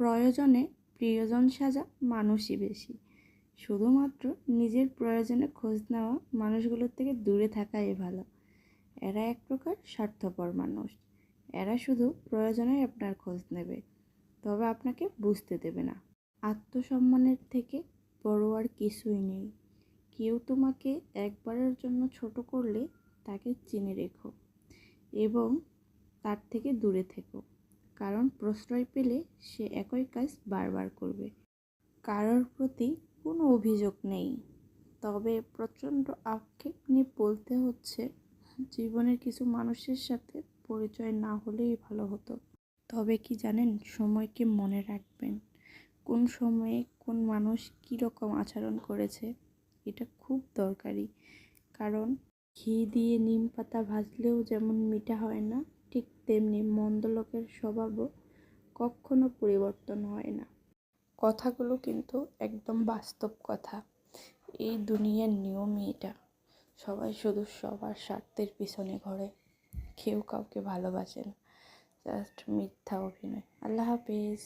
প্রয়োজনে প্রিয়জন সাজা মানুষই বেশি। শুধুমাত্র নিজের প্রয়োজনে খোঁজ নেওয়া মানুষগুলোর থেকে দূরে থাকাই ভালো। এরা এক প্রকার স্বার্থপর মানুষ। এরা শুধু প্রয়োজনে আপনার খোঁজ নেবে, তবে আপনাকে বুঝতে দেবে না। আত্মসম্মানের থেকে বড় আর কিছুই নেই। কেউ তোমাকে একবারের জন্য ছোট করলে তাকে চিনে রেখো এবং তার থেকে দূরে থেকো, কারণ প্রশ্রয় পেলে সে একই কাজ বারবার করবে। কারোর প্রতি কোনো অভিযোগ নেই, তবে প্রচণ্ড আক্ষেপ নিয়ে বলতে হচ্ছে, জীবনের কিছু মানুষের সাথে পরিচয় না হলেই ভালো হতো। তবে কি জানেন, সময়কে মনে রাখবেন। কোন সময়ে কোন মানুষ কী রকম আচরণ করেছে এটা খুব দরকারি। কারণ ঘি দিয়ে নিম পাতা ভাজলেও যেমন মিঠা হয় না, ঠিক তেমনি মন্দ লোকের স্বভাবও কখনো পরিবর্তন হয় না। কথাগুলো কিন্তু একদম বাস্তব কথা। এই দুনিয়ার নিয়মই এটা। সবাই শুধু সবার স্বার্থের পিছনে ঘোরে, কেউ কাউকে ভালোবাসে না। জাস্ট মিথ্যা অভিনয়। আল্লাহ হাফেজ।